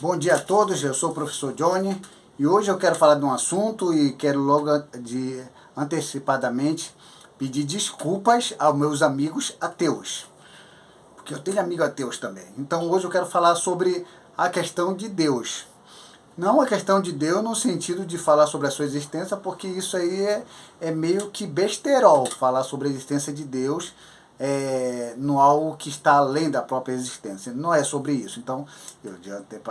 Bom dia a todos, eu sou o professor Johnny e hoje eu quero falar de um assunto e quero logo antecipadamente pedir desculpas aos meus amigos ateus, porque eu tenho amigos ateus também. Então hoje eu quero falar sobre a questão de Deus. Não a questão de Deus no sentido de falar sobre a sua existência, porque isso aí é meio que besterol, falar sobre a existência de Deus no algo que está além da própria existência. Não é sobre isso. Então, eu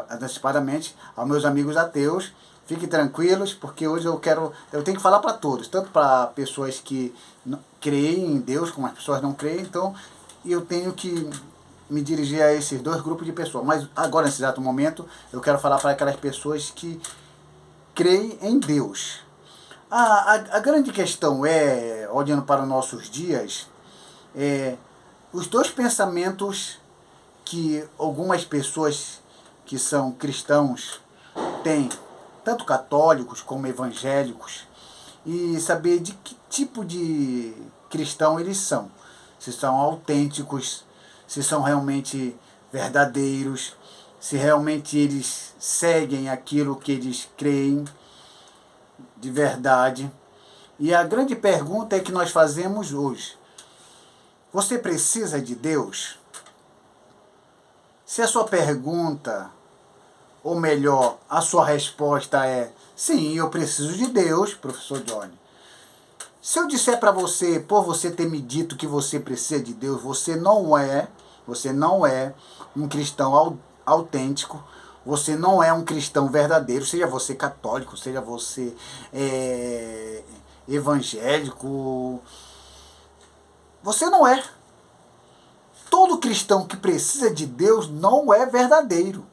antecipadamente, aos meus amigos ateus, fiquem tranquilos, porque hoje eu tenho que falar para todos, tanto para pessoas que creem em Deus, como as pessoas não creem, então eu tenho que me dirigir a esses dois grupos de pessoas. Mas agora, nesse exato momento, eu quero falar para aquelas pessoas que creem em Deus. A grande questão olhando para os nossos dias, os dois pensamentos que algumas pessoas que são cristãos têm, tanto católicos como evangélicos, e saber de que tipo de cristão eles são. Se são autênticos, se são realmente verdadeiros, se realmente eles seguem aquilo que eles creem de verdade. E a grande pergunta que nós fazemos hoje: você precisa de Deus? Se a sua pergunta, ou melhor, a sua resposta é sim, eu preciso de Deus, professor Johnny. Se eu disser para você, por você ter me dito que você precisa de Deus, você não é um cristão autêntico, você não é um cristão verdadeiro, seja você católico, seja você evangélico, você não é. Todo cristão que precisa de Deus não é verdadeiro.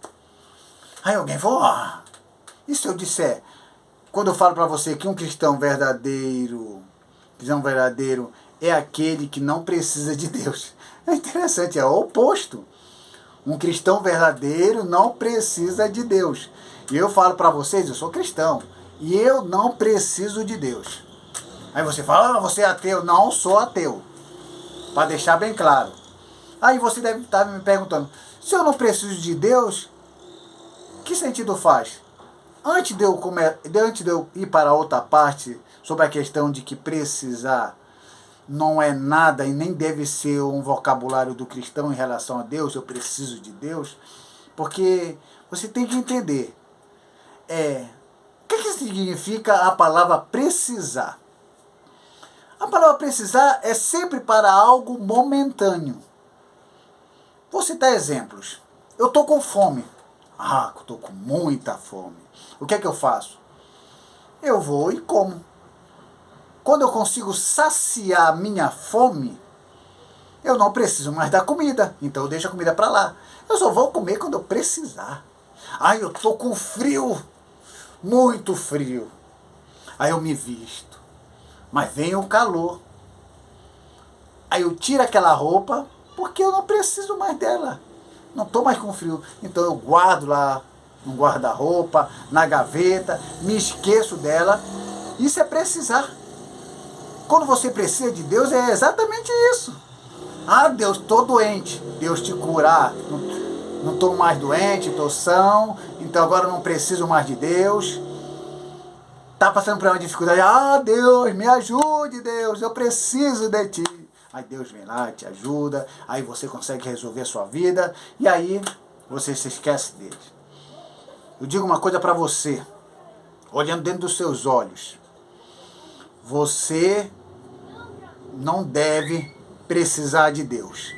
Aí alguém fala, e se eu disser, quando eu falo para você que um cristão verdadeiro é aquele que não precisa de Deus. É interessante, é o oposto. Um cristão verdadeiro não precisa de Deus. E eu falo para vocês, eu sou cristão, e eu não preciso de Deus. Aí você fala, você é ateu? Não sou ateu. Para deixar bem claro. Aí você deve estar me perguntando, se eu não preciso de Deus, que sentido faz? Antes de eu ir para outra parte, sobre a questão de que precisar não é nada e nem deve ser um vocabulário do cristão em relação a Deus, eu preciso de Deus, porque você tem que entender, o que significa a palavra precisar? A palavra precisar é sempre para algo momentâneo. Vou citar exemplos. Eu estou com fome. Estou com muita fome. O que é que eu faço? Eu vou e como. Quando eu consigo saciar a minha fome, eu não preciso mais da comida. Então eu deixo a comida para lá. Eu só vou comer quando eu precisar. Eu estou com frio. Muito frio. Aí eu me visto. Mas vem o calor. Aí eu tiro aquela roupa porque eu não preciso mais dela. Não estou mais com frio. Então eu guardo lá no guarda-roupa, na gaveta, me esqueço dela. Isso é precisar. Quando você precisa de Deus, é exatamente isso. Deus, estou doente. Deus te curar. Não estou mais doente, estou são. Então agora não preciso mais de Deus. Está passando por uma dificuldade. Deus, me ajude, Deus. Eu preciso de ti. Aí Deus vem lá, te ajuda. Aí você consegue resolver a sua vida. E aí você se esquece dele. Eu digo uma coisa para você. Olhando dentro dos seus olhos. Você não deve precisar de Deus.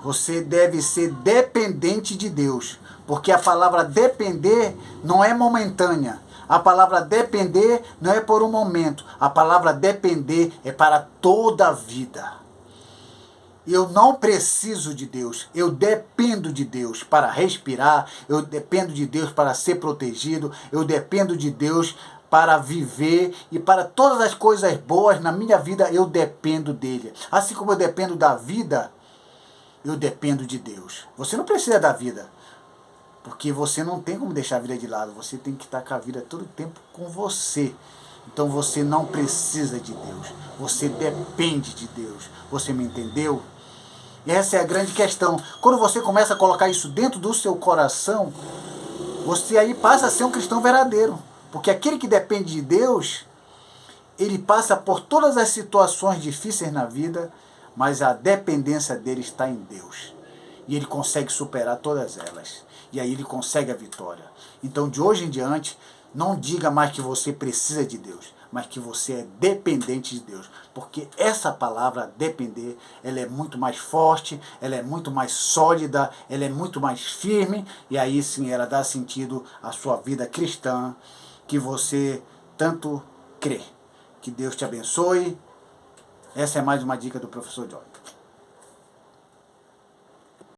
Você deve ser dependente de Deus. Porque a palavra depender não é momentânea. A palavra depender não é por um momento. A palavra depender é para toda a vida. Eu não preciso de Deus. Eu dependo de Deus para respirar. Eu dependo de Deus para ser protegido. Eu dependo de Deus para viver. E para todas as coisas boas na minha vida, eu dependo dele. Assim como eu dependo da vida, eu dependo de Deus. Você não precisa da vida. Porque você não tem como deixar a vida de lado. Você tem que estar com a vida todo o tempo com você. Então você não precisa de Deus. Você depende de Deus. Você me entendeu? E essa é a grande questão. Quando você começa a colocar isso dentro do seu coração, Você aí passa a ser um cristão verdadeiro. Porque aquele que depende de Deus, ele passa por todas as situações difíceis na vida, mas a dependência dele está em Deus. E ele consegue superar todas elas. E aí ele consegue a vitória. Então, de hoje em diante, não diga mais que você precisa de Deus, mas que você é dependente de Deus. Porque essa palavra, depender, ela é muito mais forte, ela é muito mais sólida, ela é muito mais firme, e aí sim ela dá sentido à sua vida cristã, que você tanto crê. Que Deus te abençoe. Essa é mais uma dica do professor Joy.